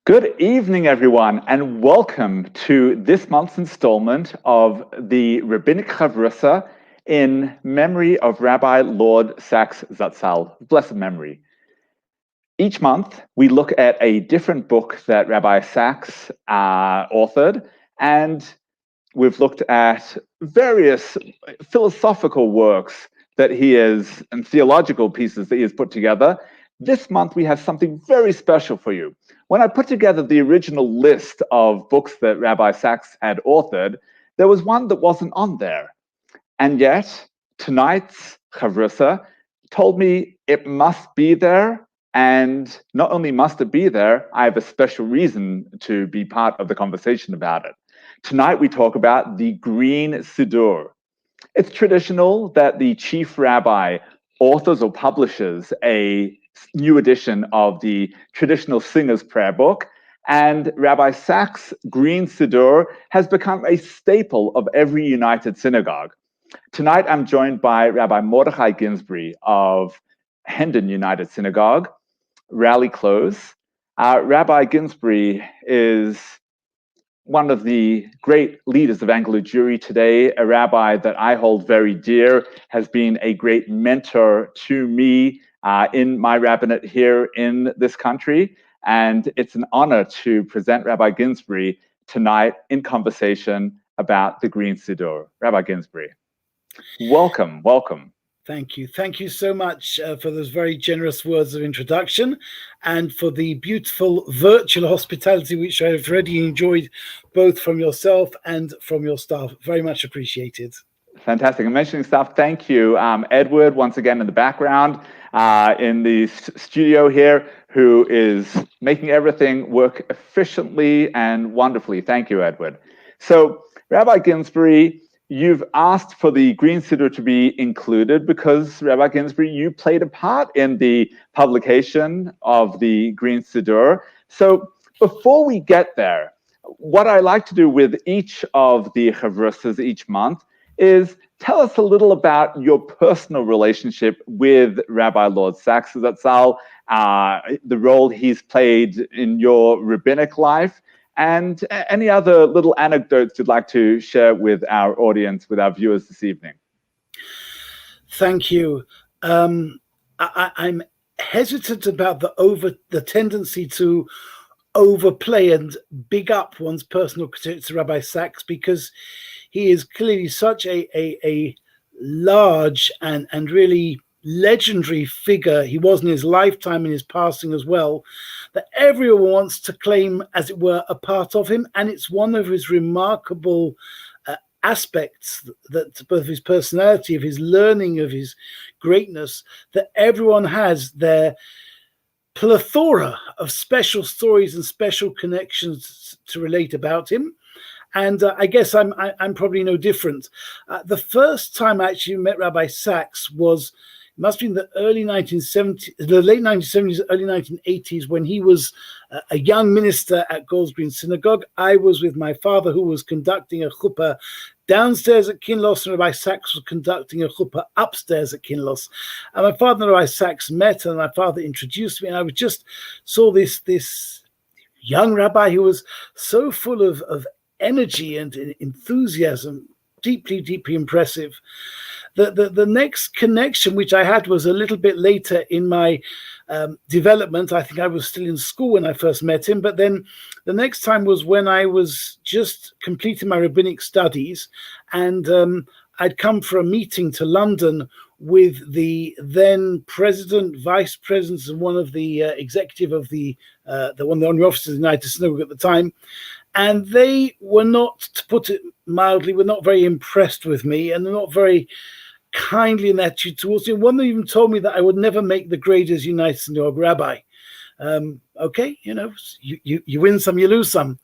Good evening, everyone, and welcome to this month's installment of the Rabbinic Chevrusa in memory of Rabbi Lord Sachs Zatzal, blessed memory. Each month, we look at a different book that Rabbi Sachs authored, and we've looked at various philosophical works that he has, and theological pieces that he has put together. This month, we have something very special for you. When I put together the original list of books that Rabbi Sachs had authored, there was one that wasn't on there. And yet, tonight's Chavrusa told me it must be there. And not only must it be there, I have a special reason to be part of the conversation about it. Tonight, we talk about the Green Siddur. It's traditional that the chief rabbi authors or publishes a new edition of the traditional Singer's Prayer Book, and Rabbi Sachs' Green Siddur has become a staple of every United Synagogue. Tonight, I'm joined by Rabbi Mordechai Ginsbury of Hendon United Synagogue, Raleigh Close. Rabbi Ginsbury is one of the great leaders of Anglo Jewry today, a rabbi that I hold very dear, has been a great mentor to me in my rabbinate here in this country. And it's an honor to present Rabbi Ginsbury tonight in conversation about the Green Siddur. Rabbi Ginsbury, welcome. Thank you. Thank you so much for those very generous words of introduction and for the beautiful virtual hospitality, which I've already enjoyed both from yourself and from your staff. Very much appreciated. Fantastic. I'm mentioning staff. Thank you. Edward, once again in the background, in the studio here, who is making everything work efficiently and wonderfully. Thank you, Edward. So, Rabbi Ginsbury, you've asked for the Green Siddur to be included because, Rabbi Ginsbury, you played a part in the publication of the Green Siddur. So before we get there, what I like to do with each of the Chavrusas each month is tell us a little about your personal relationship with Rabbi Lord Sachs Zatzal, the role he's played in your rabbinic life, and any other little anecdotes you'd like to share with our audience, with our viewers this evening. Thank you. I'm hesitant about the tendency to overplay and big up one's personal critique to Rabbi Sachs, because he is clearly such a large and really legendary figure. He was in his lifetime, in his passing as well, that everyone wants to claim, as it were, a part of him. And it's one of his remarkable aspects, that both of his personality, of his learning, of his greatness, that everyone has their plethora of special stories and special connections to relate about him. And I guess I'm probably no different. The first time I actually met Rabbi Sachs was, it must be in the early 1970s, the late 1970s, early 1980s, when he was a young minister at Gold's Green Synagogue. I was with my father, who was conducting a chuppah downstairs at Kinloss, and Rabbi Sachs was conducting a chuppah upstairs at Kinloss. And my father and Rabbi Sachs met, and my father introduced me, and I just saw this young rabbi who was so full of energy and enthusiasm, deeply impressive. The next connection which I had was a little bit later in my development. I think I was still in school when I first met him, but then the next time was when I was just completing my rabbinic studies, and I'd come for a meeting to London with the then president, vice presidents, and one of the executive of the one of the honorary officers of the United Synagogue at the time. And they were not, to put it mildly, were not very impressed with me, and they're not very kindly in attitude towards me. One of them even told me that I would never make the grade as United Synagogue rabbi. Okay, you win some, you lose some.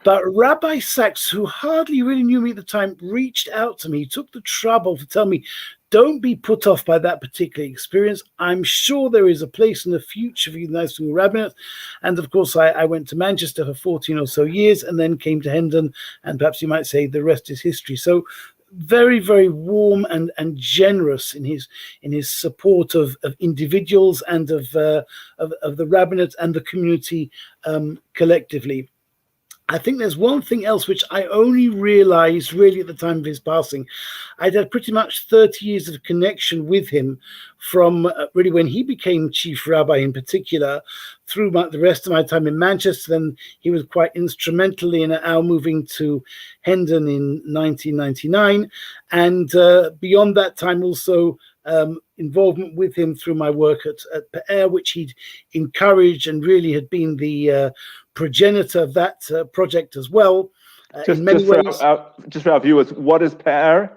But Rabbi Sachs, who hardly really knew me at the time, reached out to me, took the trouble to tell me, don't be put off by that particular experience. I'm sure there is a place in the future for you in the United Synagogue rabbinate. And of course, I went to Manchester for 14 or so years, and then came to Hendon, and perhaps you might say the rest is history. So very, very warm and generous in his support of individuals and of the rabbinate and the community collectively. I think there's one thing else which I only realized really at the time of his passing. I'd had pretty much 30 years of connection with him from really when he became chief rabbi in particular, through the rest of my time in Manchester. Then he was quite instrumental in our moving to Hendon in 1999. And beyond that time also involvement with him through my work at Pe'er, which he'd encouraged and really had been the progenitor of that project as well. In many ways. Just for our viewers, what is Pe'er?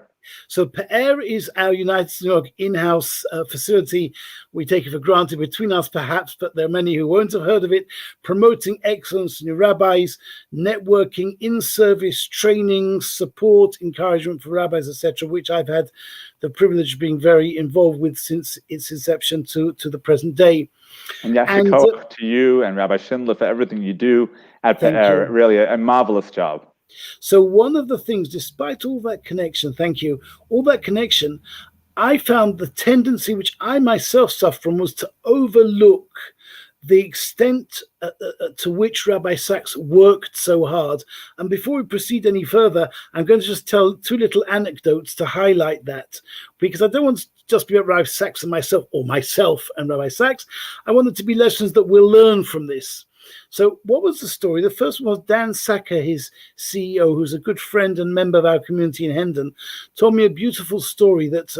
So Pe'er is our United Synagogue in-house facility. We take it for granted between us, perhaps, but there are many who won't have heard of it. Promoting excellence in your rabbis, networking, in-service training, support, encouragement for rabbis, etc., which I've had the privilege of being very involved with since its inception to the present day. And Yashikov to you and Rabbi Schindler for everything you do at Pe'er. Really a marvelous job. So one of the things, despite all that connection, all that connection, I found the tendency which I myself suffered from was to overlook the extent to which Rabbi Sachs worked so hard. And before we proceed any further, I'm going to just tell two little anecdotes to highlight that, because I don't want to just be about Rabbi Sachs and myself, or myself and Rabbi Sachs. I want it to be lessons that we'll learn from this. So what was the story? The first one was Dan Sacker, his CEO, who's a good friend and member of our community in Hendon, told me a beautiful story that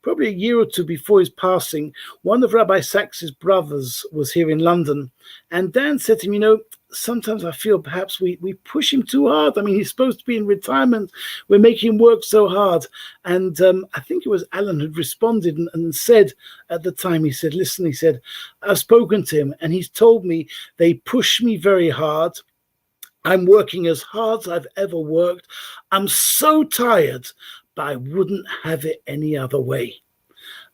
probably a year or two before his passing, one of Rabbi Sachs's brothers was here in London. And Dan said to him, sometimes I feel perhaps we push him too hard. I mean, he's supposed to be in retirement. We're making him work so hard. And I think it was Alan who'd responded and said at the time, he said, listen, he said, I've spoken to him and he's told me they push me very hard. I'm working as hard as I've ever worked. I'm so tired, but I wouldn't have it any other way.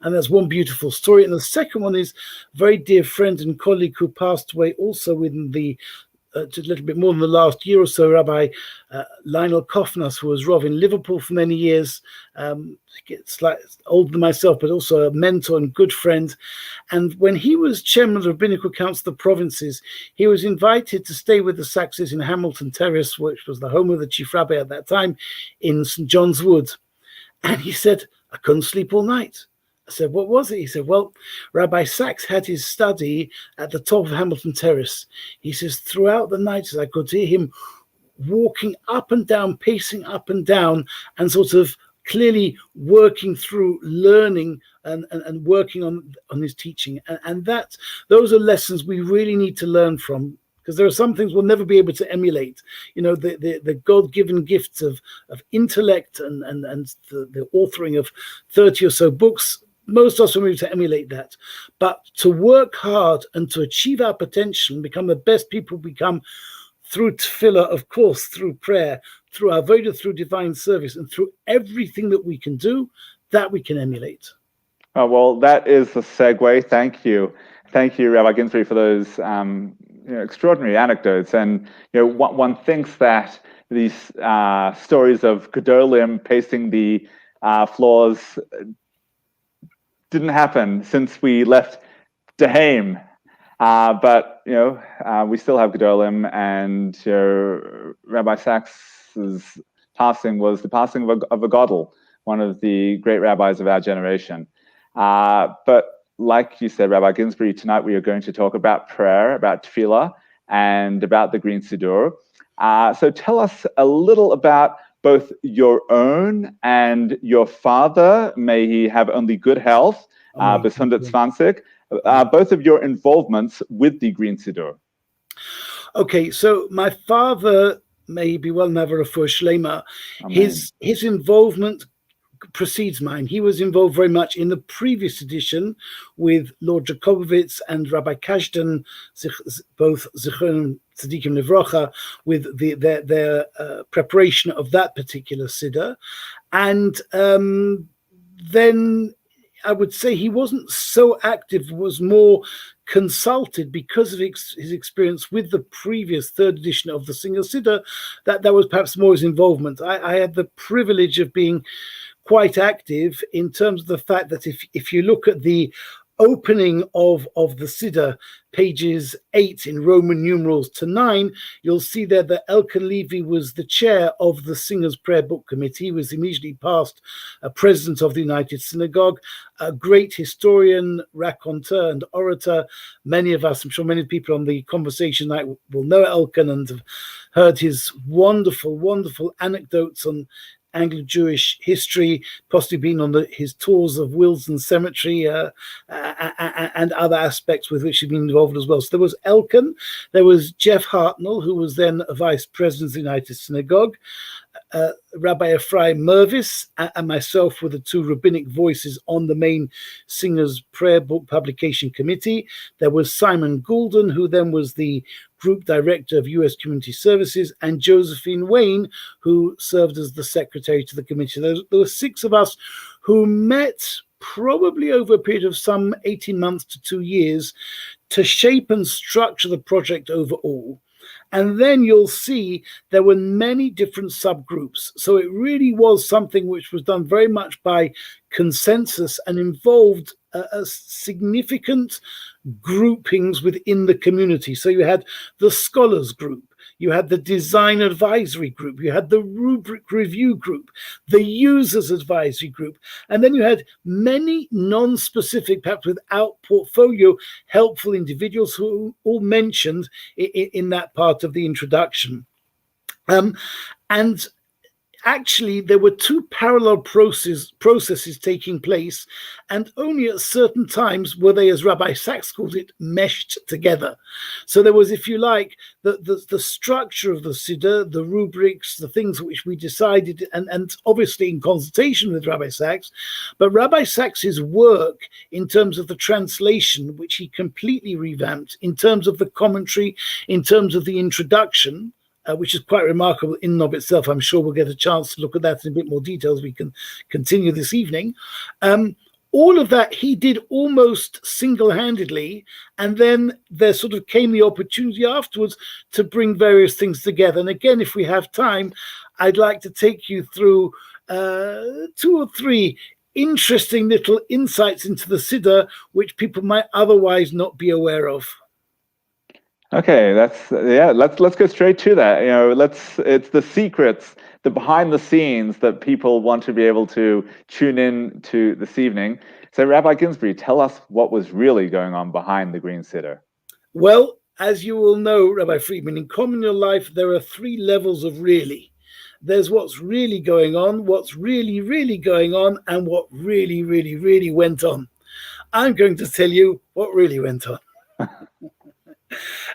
And that's one beautiful story. And the second one is a very dear friend and colleague who passed away also within the just a little bit more than the last year or so, Rabbi Lionel Kofnas, who was Rav in Liverpool for many years, slightly older than myself, but also a mentor and good friend. And when he was chairman of the Rabbinical Council of the Provinces, he was invited to stay with the Saxes in Hamilton Terrace, which was the home of the chief rabbi at that time, in St. John's Wood. And he said, I couldn't sleep all night. I said, what was it? He said, well, Rabbi Sachs had his study at the top of Hamilton Terrace. He says, throughout the night, I could hear him walking up and down, pacing up and down, and sort of clearly working through learning and working on his teaching. And those are lessons we really need to learn from, because there are some things we'll never be able to emulate. The God-given gifts of intellect and the authoring of 30 or so books. Most of us will be able to emulate that. But to work hard and to achieve our potential and become the best people we become through tefillah, of course, through prayer, through our avodah, through divine service, and through everything that we can do, that we can emulate. Oh, well, that is the segue. Thank you. Thank you, Rabbi Ginsbury, for those extraordinary anecdotes. And one thinks that these stories of Gedolim pacing the floors didn't happen since we left Daheim, but we still have Gedolim, and Rabbi Sachs's passing was the passing of a Gadol, one of the great rabbis of our generation. But like you said, Rabbi Ginsbury, tonight we are going to talk about prayer, about tefillah, and about the Green Siddur. So tell us a little about both your own and your father, may he have only good health, bis 120, both of your involvements with the Green Siddur. Okay, so my father, may he be well never a for Shlema, his involvement precedes mine. He was involved very much in the previous edition with Lord Jakobowitz and Rabbi Kashdan, both Zichron Tzadikim Livrocha, with their preparation of that particular Siddur. And then I would say he wasn't so active, was more consulted, because of his experience with the previous third edition of the Singer Siddur, that was perhaps more his involvement. I had the privilege of being quite active in terms of the fact that if you look at the opening of the Siddur, pages 8 in Roman numerals to 9, you'll see there that Elkan Levy was the chair of the Singers Prayer Book Committee. He was immediately past president of the United Synagogue, a great historian, raconteur, and orator. Many of us, I'm sure many people on the conversation night will know Elkan and have heard his wonderful, wonderful anecdotes on Anglo-Jewish history, possibly been on his tours of Wilson Cemetery and other aspects with which he'd been involved as well. So there was Elkan, there was Jeff Hartnell, who was then a vice president of the United Synagogue, Rabbi Ephraim Mervis, and myself were the two rabbinic voices on the main Singers Prayer Book Publication Committee. There was Simon Goulden, who then was the Group Director of U.S. Community Services, and Josephine Wayne, who served as the Secretary to the committee. There were 6 of us who met probably over a period of some 18 months to 2 years to shape and structure the project overall. And then you'll see there were many different subgroups. So it really was something which was done very much by consensus and involved a significant groupings within the community. So you had the scholars group, you had the design advisory group, you had the rubric review group, the users advisory group, and then you had many non-specific, perhaps without portfolio, helpful individuals who all mentioned in that part of the introduction. And actually, there were 2 parallel processes taking place, and only at certain times were they, as Rabbi Sachs called it, meshed together. So there was, if you like, the structure of the Siddur, the rubrics, the things which we decided, and obviously in consultation with Rabbi Sachs, but Rabbi Sachs's work in terms of the translation, which he completely revamped, in terms of the commentary, in terms of the introduction, which is quite remarkable in and of itself. I'm sure we'll get a chance to look at that in a bit more detail as we can continue this evening. All of that he did almost single-handedly, and then there sort of came the opportunity afterwards to bring various things together. And again, if we have time, I'd like to take you through 2 or 3 interesting little insights into the Siddur, which people might otherwise not be aware of. Okay, let's go straight to that. It's the secrets, the behind the scenes that people want to be able to tune in to this evening. So Rabbi Ginsbury, tell us what was really going on behind the Green Siddur. Well, as you will know, Rabbi Friedman, in communal life, there are 3 levels of really. There's what's really going on, what's really, really going on, and what really, really, really went on. I'm going to tell you what really went on.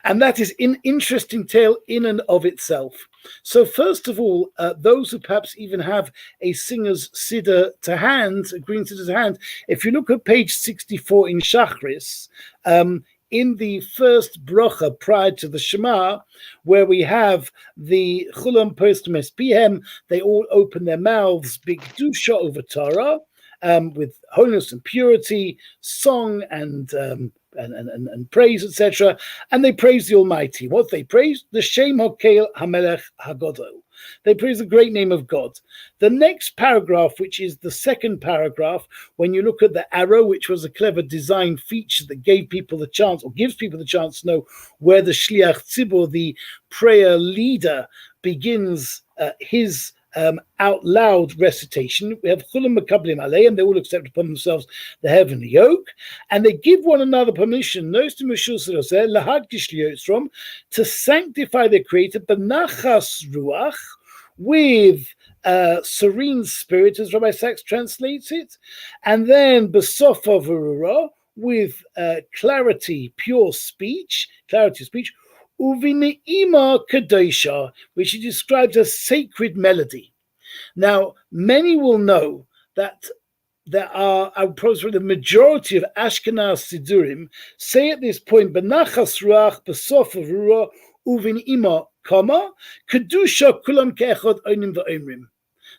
And that is an interesting tale in and of itself. So first of all, those who perhaps even have a Singer's Siddur to hand, a Green Siddur to hand, if you look at page 64 in Shachris, in the first brocha prior to the Shema, where we have the Chulam Postum Espihem, they all open their mouths, big dusha over Torah, with holiness and purity, song and praise, etc. And they praise the Almighty. What they praise? The Shem Hokel HaMelech HaGodol. They praise the great name of God. The next paragraph, which is the second paragraph, when you look at the arrow, which was a clever design feature that gave people the chance, or gives people the chance to know where the Shliach Tzibur, the prayer leader, begins his out loud recitation. We have Chulam Makablim Alei, and they all accept upon themselves the heavenly yoke, and they give one another permission to sanctify their Creator, Benachas Ruach, with serene spirit, as Rabbi Sachs translates it, and then Besofa Verura, with clarity, pure speech, clarity of speech, Uvineima Kadosha, which he describes as sacred melody. Now, many will know that there are, I would probably say, the majority of Ashkenaz Siddurim say at this point, Benachas Ruach, Besof Ruach, Uvineima, Kedusha Kulam Ke'echad Onim V'Omrim.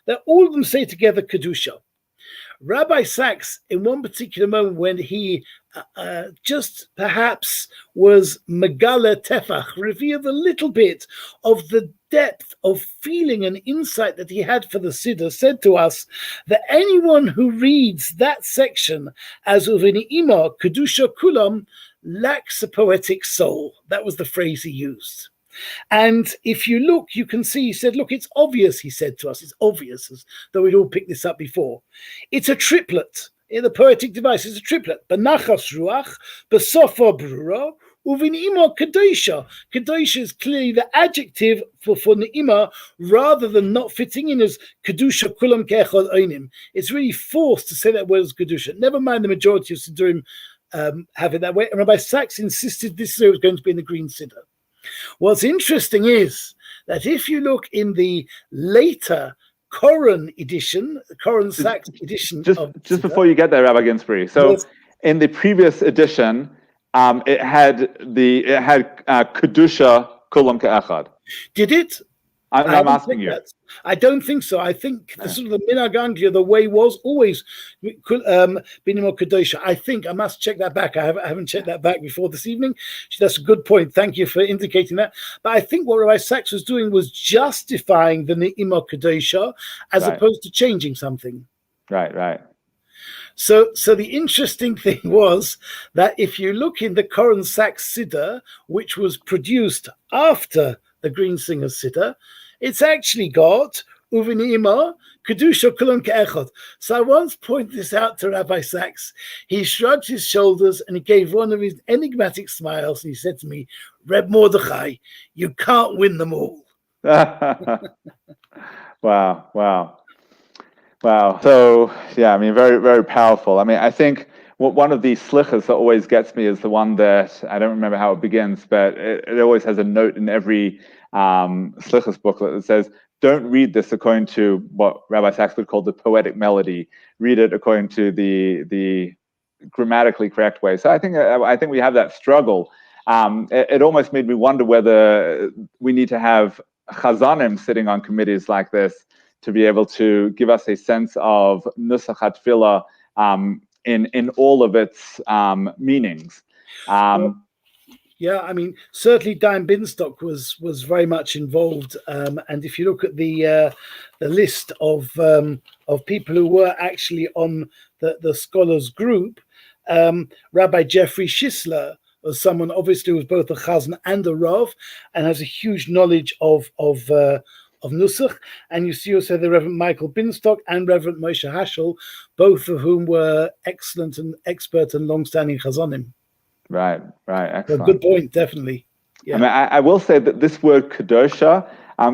That all of them say together Kedusha. Rabbi Sachs, in one particular moment when he just perhaps was Megala Tefach, revealed a little bit of the depth of feeling and insight that he had for the Siddur, said to us that anyone who reads that section as Uveni'ima Kedusha Kulam lacks a poetic soul. That was the phrase he used. And if you look, you can see, he said, look, it's obvious, he said to us, it's obvious, as though we'd all picked this up before. It's a triplet. In the poetic device, it's a triplet. Benachas Ruach, Besofa Brura, Uvin'ima Kadesha. Kadesha is clearly the adjective for Ne'ima, rather than not fitting in as Kedusha Kulam Ke'echad Einim. It's really forced to say that word as Kedusha. Never mind the majority of Siddurim have it that way. And Rabbi Sachs insisted this was going to be in the Green Siddur. What's interesting is that if you look in the later Koran edition, Koran Sachs edition, just before you get there, Rabbi Ginsbury. So yes. In the previous edition, it had Kedusha Kulam Ke'echad. Did it? I'm asking you. I don't think so. I think the sort of the Minhag Anglia, the way was always Binimo Kedosha. I think I must check that back. I haven't checked that back before this evening. That's a good point. Thank you for indicating that. But I think what Rabbi Sachs was doing was justifying the Ne'ima Kedosha as opposed to changing something. Right. So the interesting thing was that if you look in the Koran Sachs Siddur, which was produced after the Green Singers Siddur, it's actually got Uvinima Kedusha Kulam Ke'echad. So I once pointed this out to Rabbi Sachs. He shrugged his shoulders and he gave one of his enigmatic smiles and he said to me, Reb Mordechai, you can't win them all. Wow. So, yeah, I mean, very, very powerful. I mean, I think one of these slichas that always gets me is the one that, I don't remember how it begins, but it always has a note in every slichas booklet that says, don't read this according to what Rabbi Sachs would call the poetic melody. Read it according to the grammatically correct way. So I think we have that struggle. It almost made me wonder whether we need to have chazanim sitting on committees like this to be able to give us a sense of nusach hatfilah in all of its meanings. Yeah, I mean, certainly Dayan Binstock was very much involved, and if you look at the list of people who were actually on the scholars group, Rabbi Jeffrey Schisler was someone obviously who was both a chazan and a rav, and has a huge knowledge of Nusach, and you see also the Reverend Michael Binstock and Reverend Moshe Hashel, both of whom were excellent and expert and long-standing chazanim. Right, excellent. Good point, definitely. Yeah. I mean, I will say that this word kedosha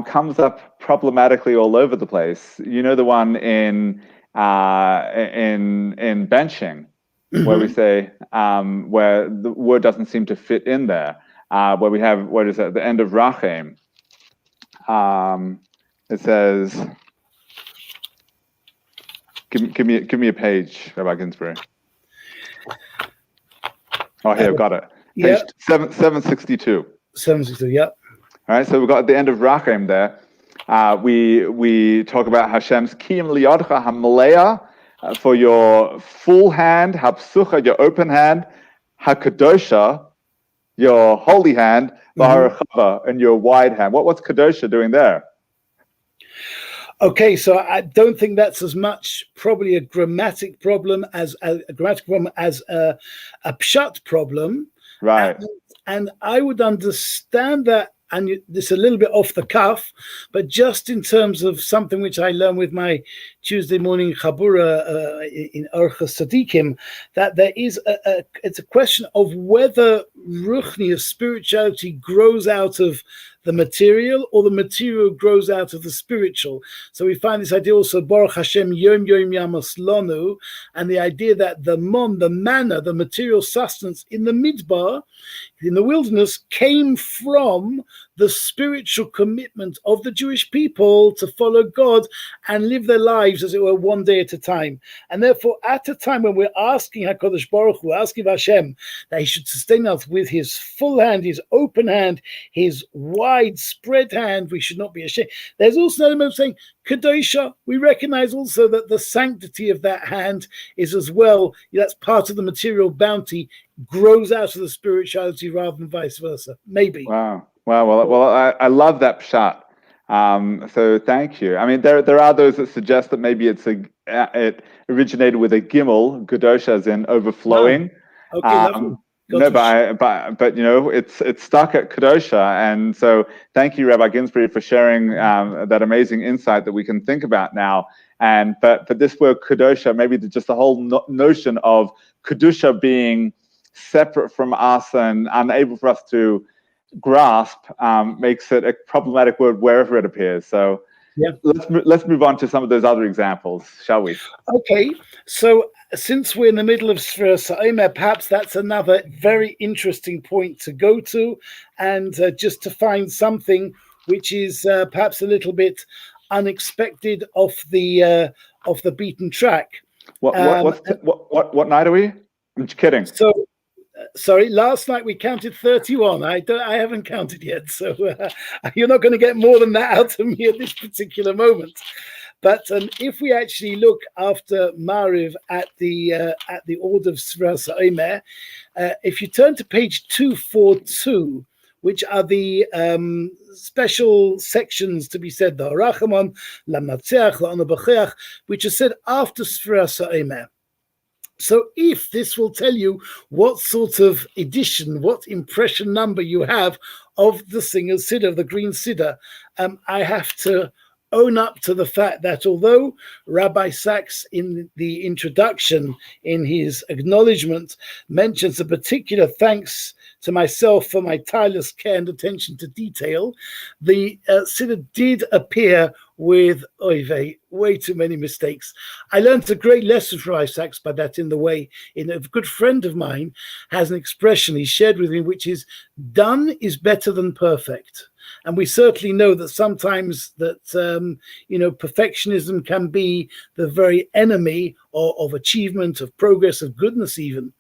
comes up problematically all over the place. You know, the one in benching, where we say where the word doesn't seem to fit in there, where we have what is at the end of Rachem. It says, give me a page, Rabbi Ginsbury. Oh, here, I've got it. Page 762. 762, yeah. All right, so we've got at the end of Rachem there. We talk about Hashem's Kiyim Liyodcha HaMaleah, for your full hand, Hapsucha, your open hand, HaKadosha, your holy hand, V'harachava, and your wide hand. What's Kadosha doing there? Okay, so I don't think that's as much probably a grammatic problem as a pshat problem. Right. And I would understand that, and this is a little bit off the cuff, but just in terms of something which I learned with my Tuesday morning chabura in Orchos Tzadikim, that there is it's a question of whether ruchnius, spirituality, grows out of the material or the material grows out of the spiritual. So we find this idea also, Baruch Hashem Yom Yom Yamos Lonu, and the idea that the manna, the material sustenance in the midbar, in the wilderness, came from the spiritual commitment of the Jewish people to follow God and live their lives, as it were, one day at a time. And therefore, at a time when we're asking HaKadosh Baruch Hu, asking Hashem that he should sustain us with his full hand, his open hand, his widespread hand, we should not be ashamed. There's also an element of saying, Kadosha, we recognize also that the sanctity of that hand is as well, that's part of the material bounty, grows out of the spirituality rather than vice versa. Maybe. Wow. Well, I love that shot. So thank you. I mean, there are those that suggest that maybe it originated with a gimel, Gadosha, as in overflowing. Wow. Okay, lovely. No, but you know, it's stuck at Kadosha, and so thank you, Rabbi Ginsbury, for sharing that amazing insight that we can think about now. And but this word Kadosha, maybe just the whole notion of Kedusha being separate from us and unable for us to grasp makes it a problematic word wherever it appears. So yeah, let's move on to some of those other examples, shall we? Okay, so since we're in the middle of Shviras HaOmer, perhaps that's another very interesting point to go to, and just to find something which is perhaps a little bit unexpected off the beaten track. What night are we? I'm just kidding. So. Sorry, last night we counted 31. I haven't counted yet, so you're not going to get more than that out of me at this particular moment. But if we actually look after Mariv at the order of Shviras HaOmer, if you turn to page 242, which are the special sections to be said, the Rachamon, Lamnatzeach, La'anabacheach, which are said after Shviras HaOmer. So if this will tell you what sort of edition, what impression number you have of the singer's Siddur, the green Siddur, I have to own up to the fact that although Rabbi Sachs in the introduction, in his acknowledgement, mentions a particular thanks to myself for my tireless care and attention to detail, the Siddur did appear with way too many mistakes. I learned a great lesson from Rabbi Sachs by that in the way, a good friend of mine has an expression he shared with me, which is, done is better than perfect. And we certainly know that sometimes that, perfectionism can be the very enemy of achievement, of progress, of goodness even.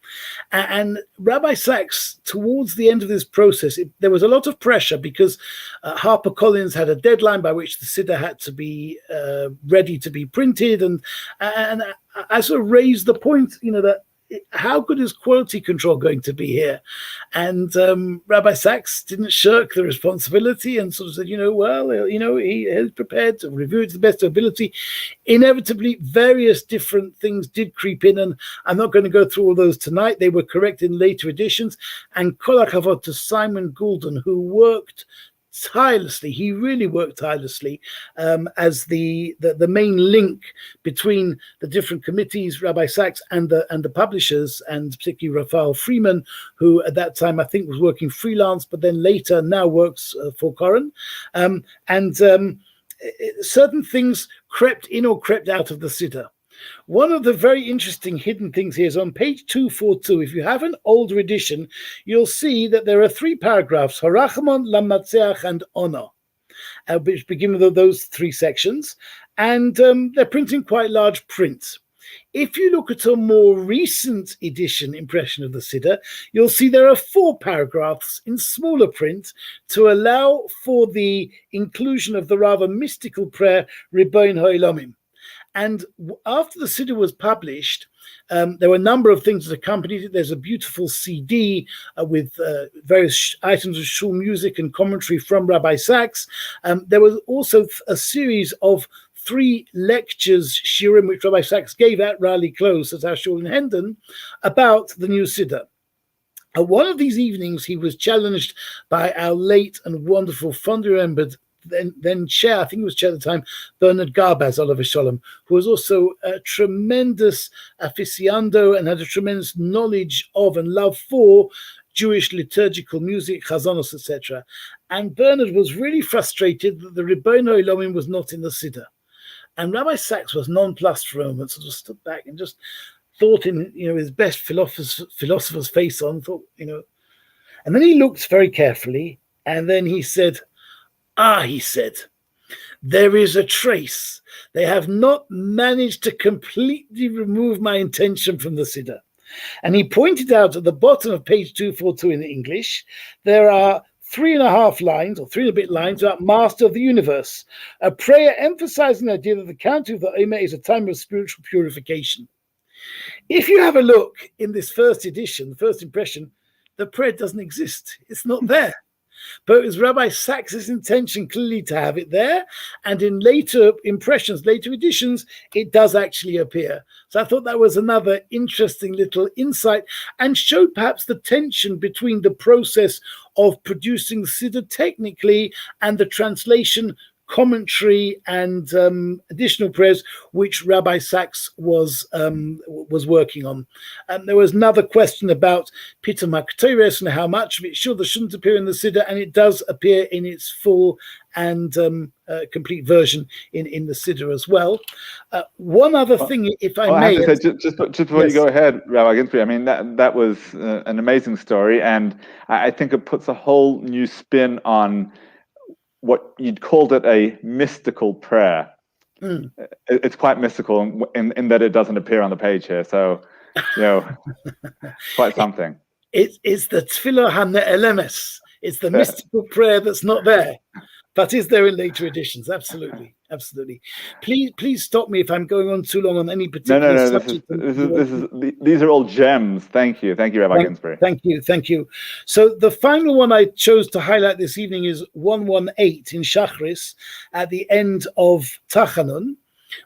And Rabbi Sachs, towards the end of this process, there was a lot of pressure because HarperCollins had a deadline by which the Siddur had to be ready to be printed. And I sort of raised the point, that how good is quality control going to be here? And Rabbi Sachs didn't shirk the responsibility and sort of said, he is prepared to review it to the best of ability. Inevitably, various different things did creep in, and I'm not going to go through all those tonight. They were corrected in later editions. And kol hakavod to Simon Goulden, who worked tirelessly. He really worked tirelessly as the main link between the different committees, Rabbi Sachs and the publishers, and particularly Raphael Friedman, who at that time I think was working freelance, but then later now works for Koren. Certain things crept in or crept out of the Siddur. One of the very interesting hidden things here is on page 242. If you have an older edition, you'll see that there are 3 paragraphs, Harachamon, Lamatzeach, and Honor, which begin with those 3 sections, and they're printing quite large print. If you look at a more recent edition impression of the Siddur, you'll see there are 4 paragraphs in smaller print to allow for the inclusion of the rather mystical prayer, Ribono Shel Olamim. And after the Siddur was published, there were a number of things that accompanied it. There's a beautiful CD with various items of shul music and commentary from Rabbi Sachs. There was also a series of 3 lectures, shiurim, which Rabbi Sachs gave at Raleigh Close at our shul in Hendon about the new Siddur. One of these evenings, he was challenged by our late and wonderful, fondly remembered then chair, I think he was chair at the time, Bernard Garbaz, Oliver Sholem, who was also a tremendous aficionado and had a tremendous knowledge of and love for Jewish liturgical music, chazonos, etc. And Bernard was really frustrated that the Ribono Shel Olamim was not in the Siddur. And Rabbi Sachs was nonplussed for a moment, sort of stood back and just thought in his best philosopher's face on, and then he looked very carefully And then he said, he said, there is a trace. They have not managed to completely remove my intention from the Siddur. And he pointed out at the bottom of page 242 in the English, there are 3.5 lines, or 3 and a bit lines, about Master of the Universe, a prayer emphasizing the idea that the counting of the Omer is a time of spiritual purification. If you have a look in this first edition, the first impression, the prayer doesn't exist. It's not there. But it was Rabbi Sachs's intention clearly to have it there, and in later impressions, later editions, it does actually appear. So I thought that was another interesting little insight, and showed perhaps the tension between the process of producing the Siddur technically and the translation, commentary, and additional prayers which Rabbi Sachs was working on. There was another question about Pita Makteres and how much of it should or shouldn't appear in the Siddur, and it does appear in its full and complete version in the Siddur as well. One other thing, if I may, I have to say, just before you go ahead, Rabbi Ginsbury, I mean that was an amazing story, and I think it puts a whole new spin on what you'd called it a mystical prayer. It's quite mystical in that it doesn't appear on the page here. So, quite something. It's the Tfilah HaNe'elemes. It's the mystical prayer that's not there, but is there in later editions. Absolutely. Please stop me if I'm going on too long on any particular subject. These are all gems. Thank you, Rabbi Ginsbury. Thank you. So the final one I chose to highlight this evening is 118 in Shachris at the end of Tachanun,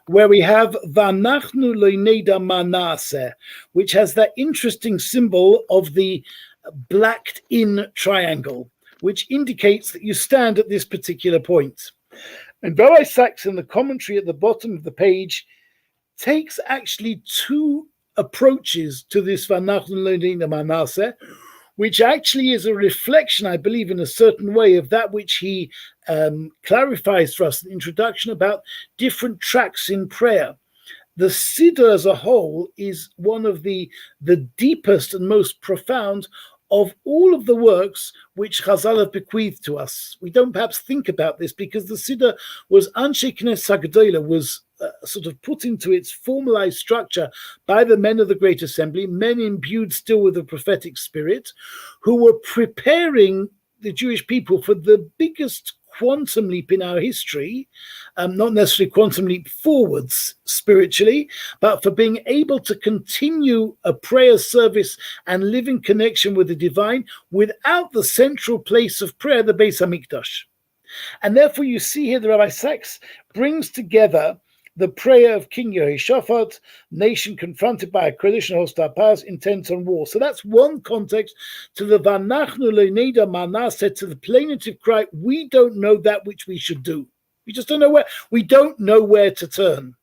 where we have V'anachnu lo neda ma na'aseh, which has that interesting symbol of the blacked in triangle, which indicates that you stand at this particular point. And Rabbi Sachs, in the commentary at the bottom of the page, takes actually 2 approaches to this V'anachnu lo neda ma na'aseh, which actually is a reflection, I believe, in a certain way of that which he clarifies for us in the introduction about different tracks in prayer. The Siddur as a whole is one of the deepest and most profound of all of the works which Chazal have bequeathed to us. We don't perhaps think about this because the Siddur was Anshe Knesset HaGedolah, was sort of put into its formalized structure by the men of the Great Assembly, men imbued still with the prophetic spirit, who were preparing the Jewish people for the biggest quantum leap in our history, not necessarily quantum leap forwards spiritually, but for being able to continue a prayer service and live in connection with the divine without the central place of prayer, the Beis HaMikdash. And therefore you see here the Rabbi Sachs brings together the prayer of King Yehoshaphat, nation confronted by a coalition of hostile powers intent on war. So that's one context to the V'anachnu lo neda ma na'aseh, to the plaintive cry, we don't know that which we should do. We just don't know where. We don't know where to turn.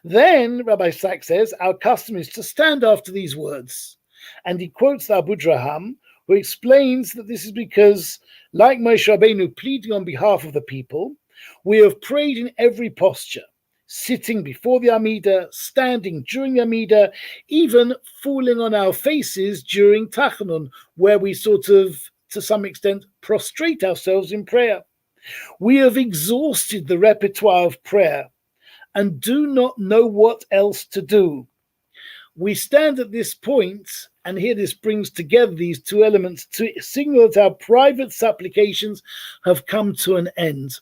Then Rabbi Sachs says, our custom is to stand after these words. And he quotes the Abu Draham, who explains that this is because, like Moshe Rabbeinu pleading on behalf of the people, we have prayed in every posture, sitting before the Amidah, standing during the Amidah, even falling on our faces during Tachanun, where we sort of, to some extent, prostrate ourselves in prayer. We have exhausted the repertoire of prayer and do not know what else to do. We stand at this point, and here this brings together these 2 elements to signal that our private supplications have come to an end.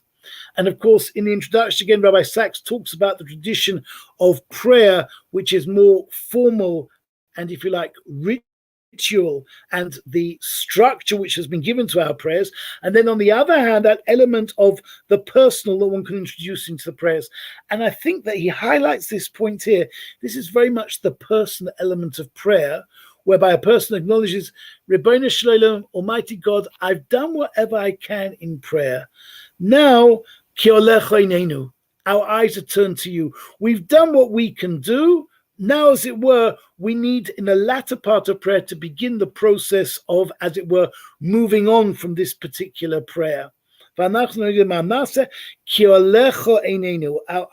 And of course, in the introduction, again, Rabbi Sachs talks about the tradition of prayer, which is more formal and, if you like, ritual, and the structure which has been given to our prayers. And then on the other hand, that element of the personal that one can introduce into the prayers. And I think that he highlights this point here. This is very much the personal element of prayer, whereby a person acknowledges, Ribono Shel Olam, Almighty God, I've done whatever I can in prayer. Now, Ki Olecha Einenu, our eyes are turned to you. We've done what we can do. Now, as it were, we need, in the latter part of prayer, to begin the process of, as it were, moving on from this particular prayer. Our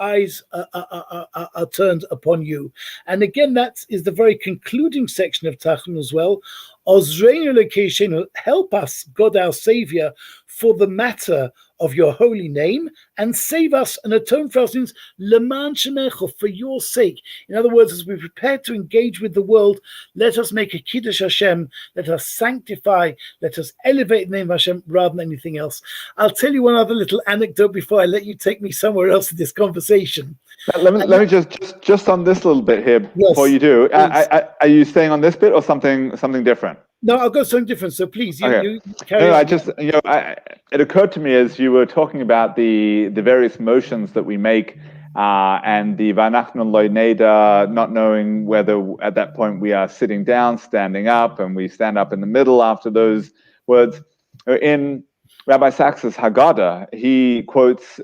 eyes are turned upon you. And again, that is the very concluding section of Tachanun as well, Ozreinu Lekeshenu, help us, God our Savior, for the matter of your holy name, and save us and atone for our sins, Leman Shemecha, for your sake. In other words, as we prepare to engage with the world, let us make a Kiddush Hashem, let us sanctify, let us elevate the name of Hashem rather than anything else. I'll tell you one other little anecdote before I let you take me somewhere else in this conversation. Let me just on this little bit here before Yes, you do. Are you staying on this bit or something different? No, I'll go something different. So please, you carry on. I just, it occurred to me as you were talking about the various motions that we make, and the Vanachnon Lo Neda, not knowing whether at that point we are sitting down, standing up, and we stand up in the middle after those words. In Rabbi Sax's Haggadah, he quotes,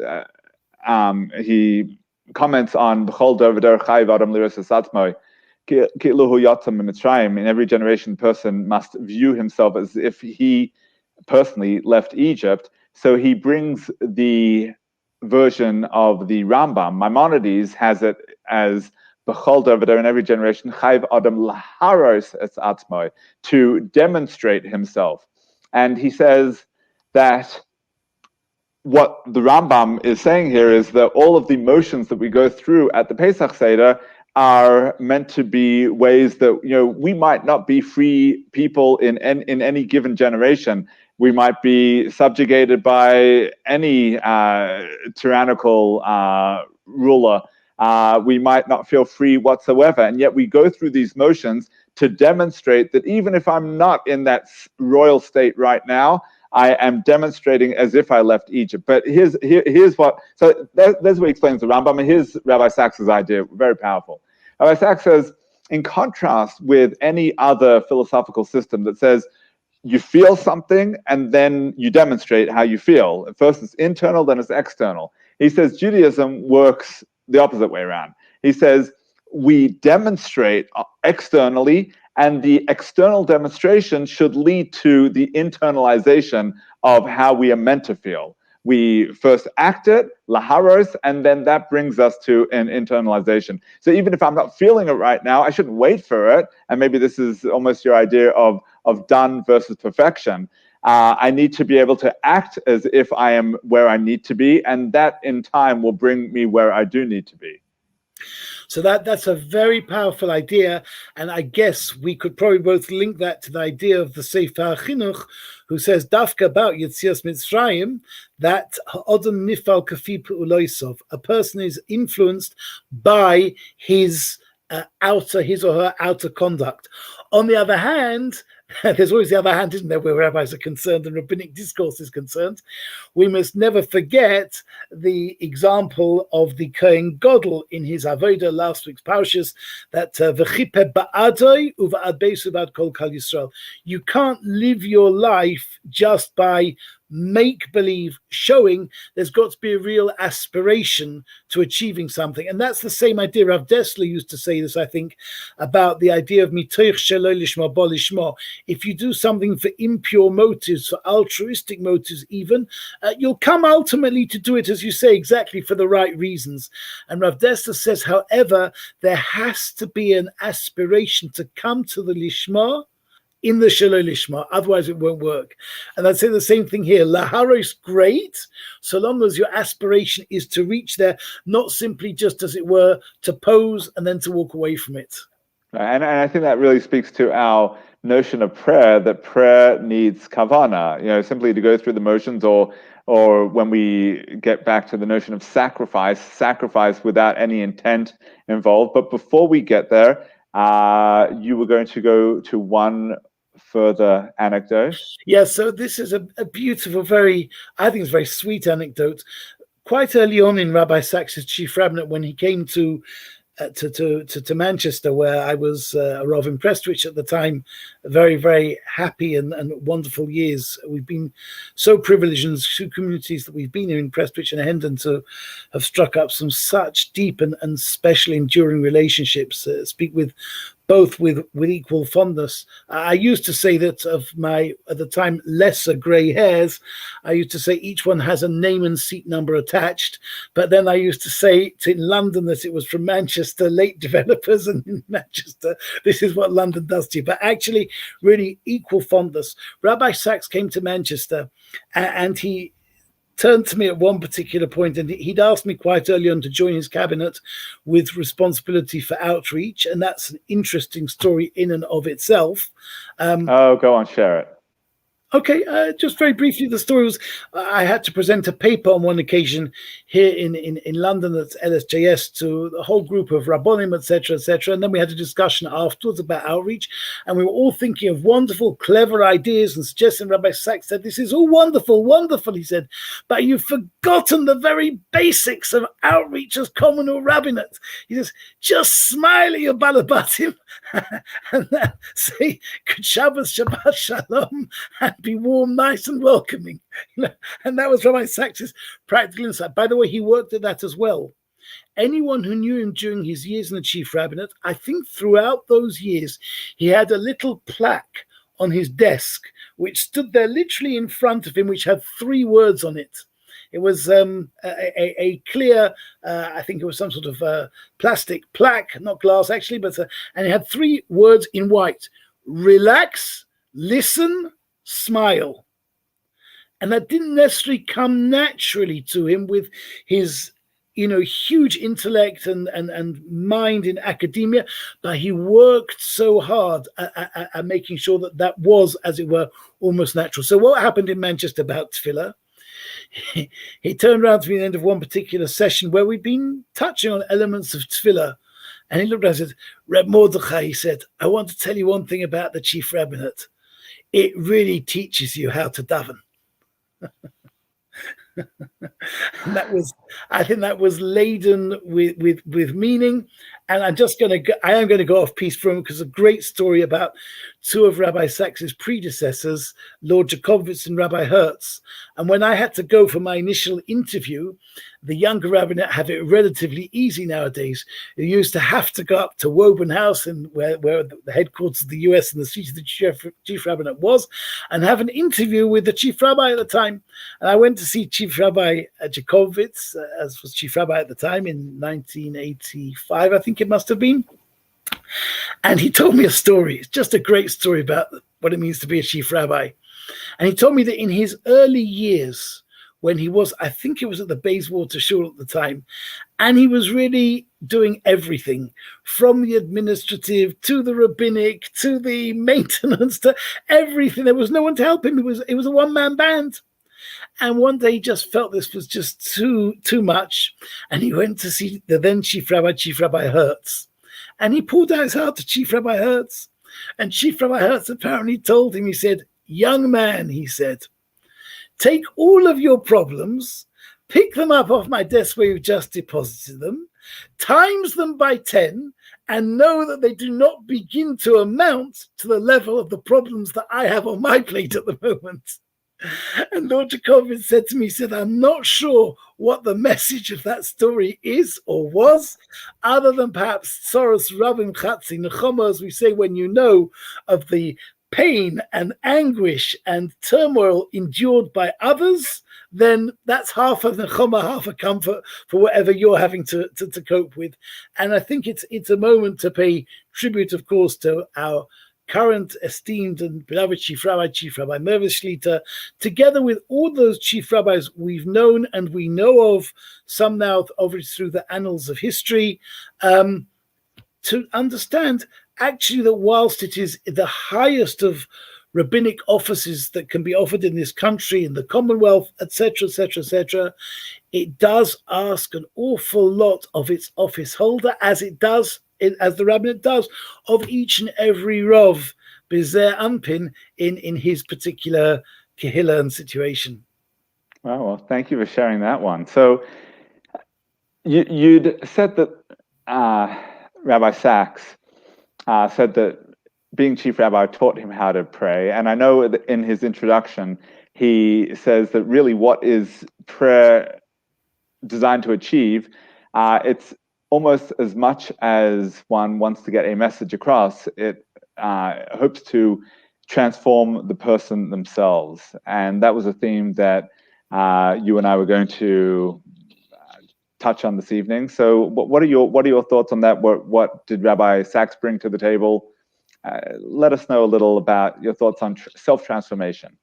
he comments on B'chol Dor v'Dor Chai v'Adam Liras Esatzmoi. In every generation, person must view himself as if he personally left Egypt. So he brings the version of the Rambam. Maimonides has it as B'chol Dor v'Dor, in every generation, Chayv Adam Laharos Es Atzmoi, to demonstrate himself. And he says that what the Rambam is saying here is that all of the motions that we go through at the Pesach Seder are meant to be ways that, we might not be free people in any given generation. We might be subjugated by any tyrannical ruler. We might not feel free whatsoever. And yet we go through these motions to demonstrate that even if I'm not in that royal state right now, I am demonstrating as if I left Egypt. But here's what, so that's what he explains the Rambam, and here's Rabbi Sax's idea, very powerful. Rabbi Sachs says, in contrast with any other philosophical system that says you feel something and then you demonstrate how you feel. First it's internal, then it's external. He says Judaism works the opposite way around. He says we demonstrate externally, and the external demonstration should lead to the internalization of how we are meant to feel. We first act it, laharos, and then that brings us to an internalization. So even if I'm not feeling it right now, I shouldn't wait for it. And maybe this is almost your idea of done versus perfection. I need to be able to act as if I am where I need to be, and that in time will bring me where I do need to be. So that's a very powerful idea, and I guess we could probably both link that to the idea of the Sefer HaChinuch, who says Dafka about Yetzias Mitzrayim, that Ha'odam Nifal Kafi Pe'uloisov, a person is influenced by his or her outer conduct. On the other hand, there's always the other hand, isn't there, where rabbis are concerned and rabbinic discourse is concerned. We must never forget the example of the Kohen Gadol in his Avodah, last week's Parshas, that v'chipe ba'adoi uva'ad beisu ba'ad kol kal Yisrael. You can't live your life just by make-believe, showing. There's got to be a real aspiration to achieving something. And that's the same idea. Rav Dessler used to say this, I think, about the idea of mitoich shelo lishma bo lishma. If you do something for impure motives, for altruistic motives even, you'll come ultimately to do it, as you say, exactly for the right reasons. And Rav Dessler says, however, there has to be an aspiration to come to the lishma in the Shelo Lishma, otherwise it won't work. And I'd say the same thing here. Laharo is great, so long as your aspiration is to reach there, not simply just, as it were, to pose and then to walk away from it. And I think that really speaks to our notion of prayer, that prayer needs kavana, simply to go through the motions, or when we get back to the notion of sacrifice without any intent involved. But before we get there, you were going to go to one further anecdote. Yeah, so this is a beautiful, I think it's a very sweet anecdote. Quite early on in Rabbi Sax's chief rabbinate, when he came to Manchester, where I was a Rav in Prestwich at the time, very, very happy and wonderful years. We've been so privileged in the two communities that we've been in Prestwich and Hendon to have struck up some such deep and special enduring relationships. Speak with both with equal fondness. I used to say that of my, at the time, lesser grey hairs, I used to say each one has a name and seat number attached. But then I used to say in London that it was from Manchester, late developers, and in Manchester, this is what London does to you. But actually, really equal fondness. Rabbi Sachs came to Manchester, and he turned to me at one particular point, and he'd asked me quite early on to join his cabinet with responsibility for outreach, and that's an interesting story in and of itself. Go on, share it. Okay, just very briefly, the story was I had to present a paper on one occasion here in London at LSJS to the whole group of Rabbonim, etc., and then we had a discussion afterwards about outreach, and we were all thinking of wonderful, clever ideas and suggestions. Rabbi Sachs said, "This is all wonderful, wonderful," he said, "but you've forgotten the very basics of outreach as communal rabbinate." He says, "Just smile at your balabatim and then say, Good Shabbos, Shabbat Shalom, and be warm, nice, and welcoming." And that was Rabbi Sachs's practical insight. By the way, he worked at that as well. Anyone who knew him during his years in the chief rabbinate, I think throughout those years, he had a little plaque on his desk, which stood there literally in front of him, which had 3 words on it. It was a clear, I think it was some sort of plastic plaque, not glass actually, but and it had 3 words in white: relax, listen, smile. And that didn't necessarily come naturally to him with his, huge intellect and mind in academia, but he worked so hard at making sure that that was, as it were, almost natural. So what happened in Manchester about tefillah? He turned around to me at the end of one particular session where we'd been touching on elements of tefillah, and he looked at us and said, "Reb Mordechai," he said, "I want to tell you one thing about the chief rabbinate. It really teaches you how to daven." And I think that was laden with meaning. And I am going to go off piece from him because a great story about 2 of Rabbi Sachs's predecessors, Lord Jacobowitz and Rabbi Hertz. And when I had to go for my initial interview, the younger rabbinate have it relatively easy nowadays. You used to have to go up to Woburn House, and where the headquarters of the US and the seat of the chief rabbinate was, and have an interview with the chief rabbi at the time. And I went to see Chief Rabbi Jacobowitz, as was chief rabbi at the time, in 1985, I think it must have been. And he told me a story. It's just a great story about what it means to be a chief rabbi. And he told me that in his early years, when he was, I think it was at the Bayswater Shul at the time, and he was really doing everything from the administrative to the rabbinic to the maintenance to everything. There was no one to help him. It was a one-man band. And one day he just felt this was just too much. And he went to see the then Chief Rabbi Hertz. And he pulled out his heart to Chief Rabbi Hertz. And Chief Rabbi Hertz apparently told him, he said, "Young man," he said, "take all of your problems, pick them up off my desk where you just deposited them, times them by 10, and know that they do not begin to amount to the level of the problems that I have on my plate at the moment." And Lord Jacobowitz said to me, he said, "I'm not sure what the message of that story is or was, other than perhaps Soros Rabim Chatzi Nechama, as we say, when you know of the pain and anguish and turmoil endured by others, then that's half a nechama, half a comfort for whatever you're having to cope with." And I think it's a moment to pay tribute, of course, to our current esteemed and beloved Chief Rabbi Mervis Shlita, together with all those Chief Rabbis we've known and we know of, some now obviously through the annals of history, to understand actually that whilst it is the highest of rabbinic offices that can be offered in this country, in the Commonwealth, etc., it does ask an awful lot of its office holder, as the rabbinate does of each and every Rav Bezer Anpin in his particular kehillah and situation. Oh, well, thank you for sharing that one. So you'd said that Rabbi Sachs said that being chief rabbi taught him how to pray. And I know that in his introduction, he says that really what is prayer designed to achieve, it's almost as much as one wants to get a message across, it hopes to transform the person themselves. And that was a theme that you and I were going to touch on this evening. So what are your thoughts on that? What did Rabbi Sacks bring to the table? Let us know a little about your thoughts on self-transformation.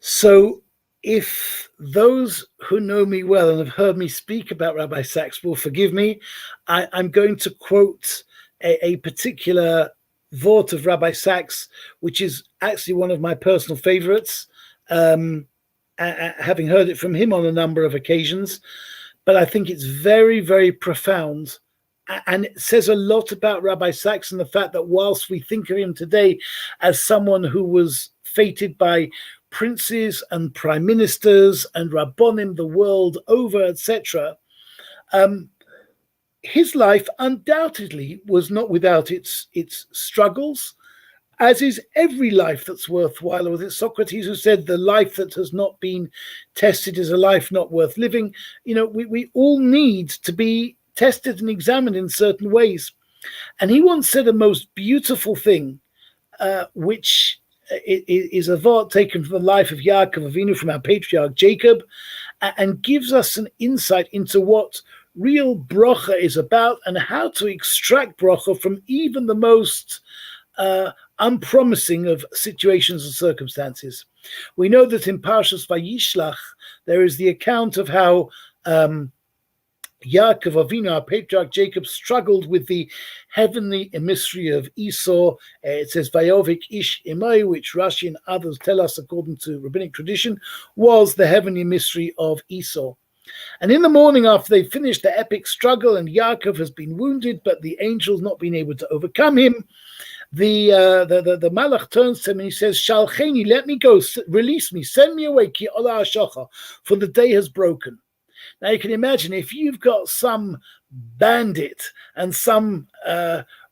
So if those who know me well and have heard me speak about Rabbi Sacks will forgive me, I'm going to quote a particular vort of Rabbi Sacks, which is actually one of my personal favorites, having heard it from him on a number of occasions. But I think it's very, very profound. And it says a lot about Rabbi Sacks and the fact that whilst we think of him today as someone who was fated by princes and prime ministers and rabbonim the world over, etc., his life undoubtedly was not without its struggles, as is every life that's worthwhile. Or was it Socrates who said the life that has not been tested is a life not worth living? You know, we all need to be tested and examined in certain ways. And he once said a most beautiful thing, which is a vort taken from the life of Yaakov Avinu, from our patriarch Jacob, and gives us an insight into what real bracha is about and how to extract bracha from even the most unpromising of situations and circumstances. We know that in Parshas Vayishlach there is the account of how Yaakov Avinu, our patriarch Jacob, struggled with the heavenly emissary of Esau. It says Vayovik Ish Imai, which Rashi and others tell us, according to rabbinic tradition, was the heavenly emissary of Esau. And in the morning, after they finished the epic struggle and Yaakov has been wounded, but the angel's not been able to overcome him, the malach turns to him and he says, Shalcheni, let me go, release me, send me away, ki ola hashacha, for the day has broken. Now you can imagine if you've got some bandit and some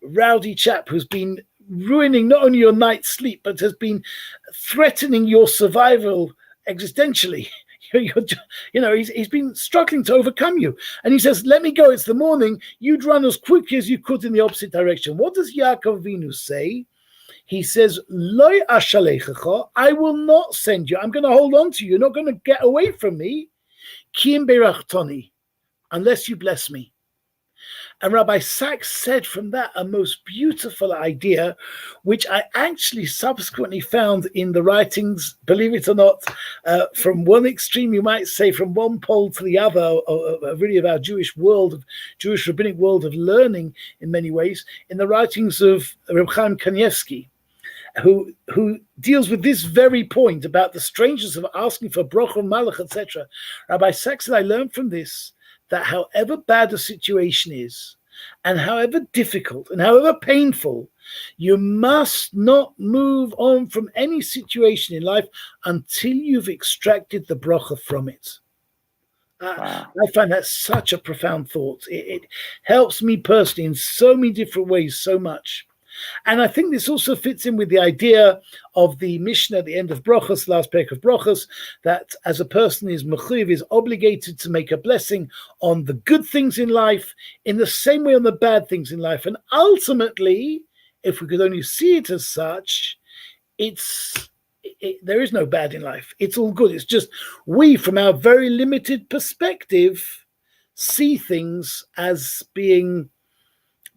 rowdy chap who's been ruining not only your night's sleep, but has been threatening your survival existentially. He's been struggling to overcome you. And he says, let me go, it's the morning. You'd run as quick as you could in the opposite direction. What does Yaakov Avinu say? He says, Loi ashalechecha, I will not send you. I'm going to hold on to you. You're not going to get away from me. Ki berachtoni, unless you bless me. And Rabbi Sacks said from that a most beautiful idea, which I actually subsequently found in the writings, believe it or not, from one extreme, you might say, from one pole to the other, really of our Jewish rabbinic world of learning in many ways, in the writings of Reb Chaim Kanievsky, who deals with this very point about the strangeness of asking for brocha malach, etc. Rabbi Sacks said, I learned from this that however bad a situation is, and however difficult and however painful, you must not move on from any situation in life until you've extracted the bracha from it. Wow. I find that such a profound thought. It helps me personally in so many different ways, so much. And I think this also fits in with the idea of the Mishnah at the end of Brachos, last parak of Brachos, that as a person is mechuyev, is obligated to make a blessing on the good things in life in the same way on the bad things in life. And ultimately, if we could only see it as such, there is no bad in life. It's all good. It's just we, from our very limited perspective, see things as being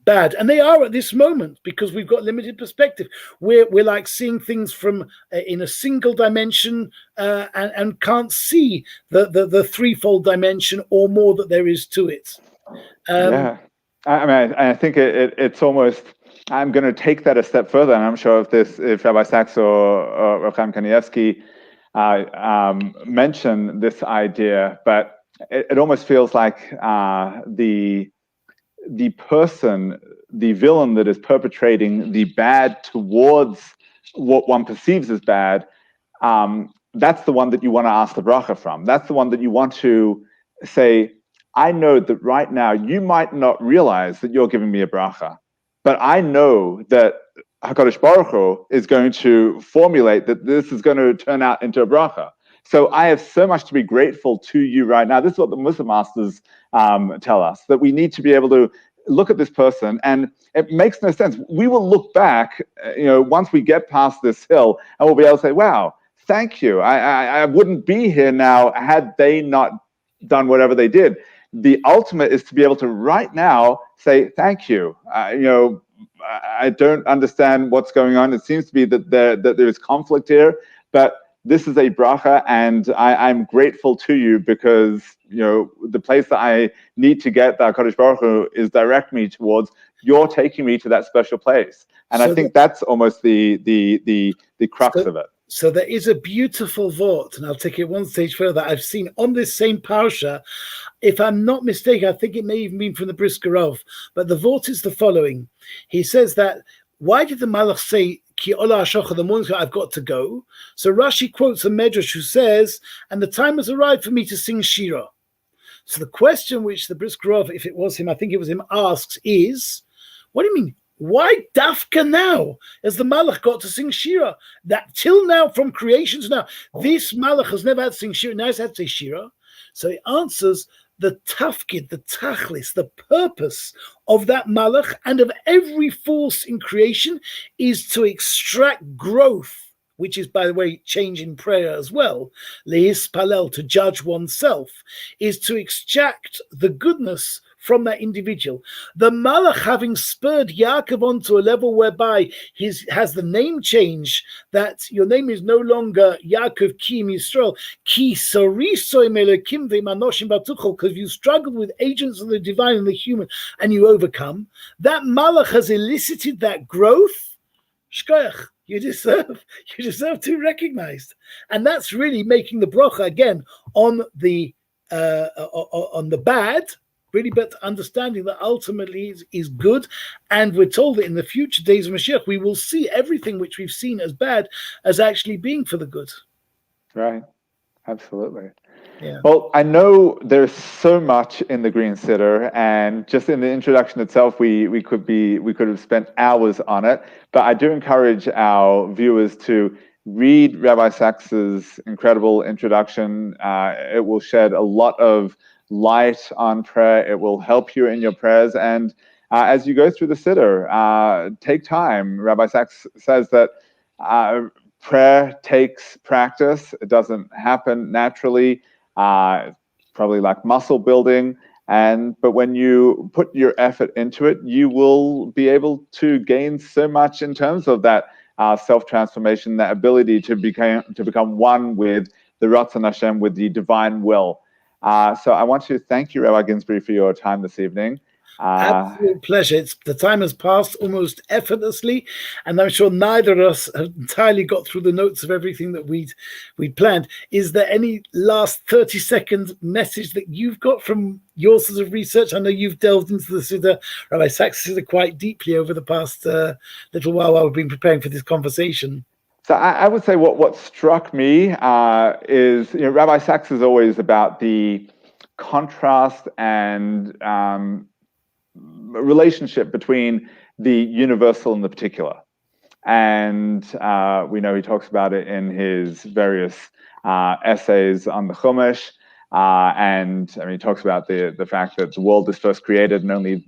bad, and they are at this moment because we've got limited perspective. We're like seeing things from in a single dimension and can't see the threefold dimension or more that there is to it. I mean, I think it's almost. I'm going to take that a step further, and I'm sure if Rabbi Sacks or Rav Chaim Kanievsky mention this idea, but it almost feels like the person, the villain that is perpetrating the bad towards what one perceives as bad, that's the one that you want to ask the bracha from. That's the one that you want to say, I know that right now you might not realize that you're giving me a bracha, but I know that HaKadosh Baruch Hu is going to formulate that this is going to turn out into a bracha. So I have so much to be grateful to you right now. This is what the Muslim masters tell us, that we need to be able to look at this person, and it makes no sense. We will look back, once we get past this hill, and we'll be able to say, wow, thank you. I wouldn't be here now had they not done whatever they did. The ultimate is to be able to right now say thank you. I don't understand what's going on. It seems to be that there is conflict here, but this is a bracha, and I'm grateful to you because the place that I need to get that HaKadosh Baruch Hu is direct me towards. You're taking me to that special place, and I think that's almost the crux of it. So there is a beautiful vort, and I'll take it one stage further. I've seen on this same parsha, if I'm not mistaken, I think it may even be from the Briskerov, but the vort is the following. He says that, why did the Malach say, Ki ola hashocha, the morning I've got to go? So Rashi quotes a Medrash who says, and the time has arrived for me to sing Shira. So the question which the Briskerov, if it was him, I think it was him, asks is, what do you mean? Why dafka now? As the Malach got to sing Shira, that till now, from creation to now, this Malach has never had to sing Shira. Now he's had to say Shira. So he answers the tafkid, the tachlis, the purpose of that Malach and of every force in creation is to extract growth, which is, by the way, change in prayer as well. Lehispalel, to judge oneself, is to extract the goodness from that individual. The Malach, having spurred Yaakov onto a level whereby he has the name change, that your name is no longer Yaakov Kim Yisrael, Ki Sorisoy Melekim Ve'manoshim Batuchol, because you struggle with agents of the divine and the human, and you overcome. That Malach has elicited that growth. Shkoyach, you deserve to be recognized, and that's really making the bracha again on the bad. Really, but understanding that ultimately is good, and we're told that in the future days of Mashiach, we will see everything which we've seen as bad as actually being for the good. Right, absolutely. Yeah. Well, I know there's so much in the Green Siddur, and just in the introduction itself, we could have spent hours on it. But I do encourage our viewers to read Rabbi Sax's incredible introduction. It will shed a lot of light on prayer. It will help you in your prayers, and as you go through the Siddur, take time. Rabbi Sachs says that prayer takes practice. It doesn't happen naturally. Probably like muscle building, but when you put your effort into it, you will be able to gain so much in terms of that self-transformation, that ability to become one with the Ratzon Hashem, with the divine will. So I want to thank you, Rabbi Ginsbury, for your time this evening. Absolute pleasure. The time has passed almost effortlessly, and I'm sure neither of us have entirely got through the notes of everything that we'd planned. Is there any last 30-second message that you've got from your sort of research? I know you've delved into the Siddur, Rabbi Sachs, Siddur quite deeply over the past little while we've been preparing for this conversation. So I would say what struck me is, Rabbi Sachs is always about the contrast and relationship between the universal and the particular. And we know he talks about it in his various essays on the Chumash. And he talks about the fact that the world is first created and only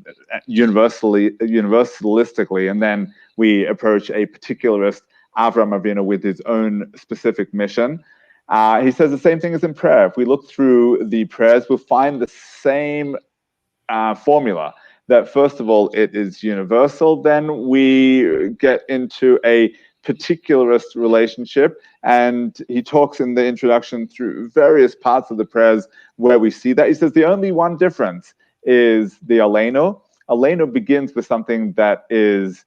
universalistically, and then we approach a particularist Avram Avinu with his own specific mission. He says the same thing as in prayer. If we look through the prayers, we'll find the same formula, that first of all, it is universal, then we get into a particularist relationship, and he talks in the introduction through various parts of the prayers where we see that. He says the only one difference is the Aleinu. Aleinu begins with something that is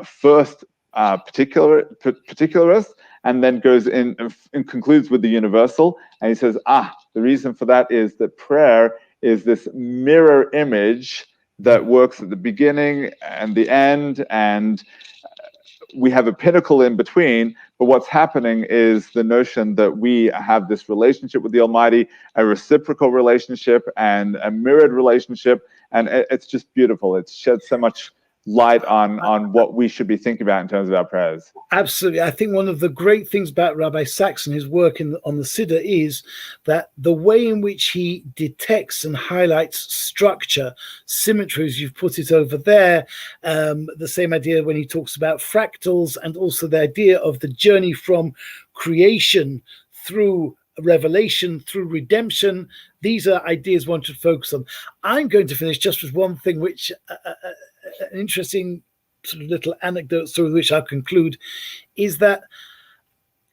first particularist, and then goes in and concludes with the universal. And he says, the reason for that is that prayer is this mirror image that works at the beginning and the end, and we have a pinnacle in between. But what's happening is the notion that we have this relationship with the Almighty, a reciprocal relationship and a mirrored relationship, and it's just beautiful. It sheds so much light on what we should be thinking about in terms of our prayers. Absolutely. I think one of the great things about Rabbi Sachs and his work on the Siddur is that the way in which he detects and highlights structure, symmetry, as you've put it over there, the same idea when he talks about fractals, and also the idea of the journey from creation through revelation, through redemption. These are ideas one should focus on. I'm going to finish just with one thing, which an interesting sort of little anecdote through which I'll conclude, is that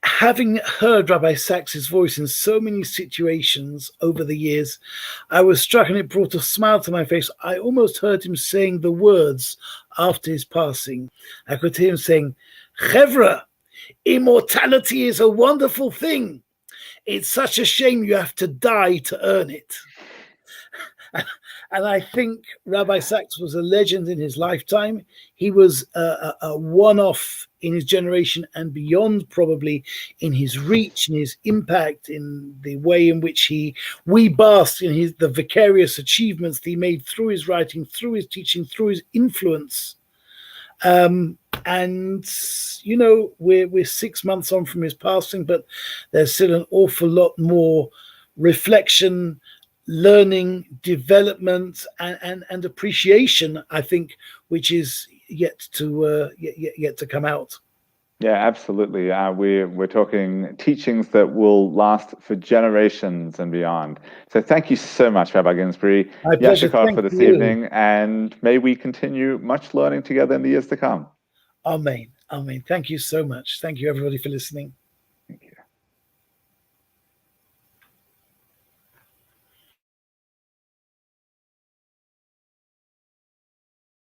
having heard Rabbi Sachs's voice in so many situations over the years, I was struck, and it brought a smile to my face. I almost heard him saying the words after his passing. I could hear him saying, "Chevra, immortality is a wonderful thing. It's such a shame you have to die to earn it." And I think Rabbi Sachs was a legend in his lifetime. He was a one-off in his generation and beyond, probably in his reach, in his impact, in the way in which we bask in the vicarious achievements that he made through his writing, through his teaching, through his influence. And you know, we're 6 months on from his passing, but there's still an awful lot more reflection, learning, development, and appreciation, I think, which is yet to come out. Yeah, absolutely. We're talking teachings that will last for generations and beyond. So thank you so much, Rabbi Ginsbury. My pleasure. Yashikar for this evening, and may we continue much learning together in the years to come. Amen. Amen. Thank you so much. Thank you, everybody, for listening.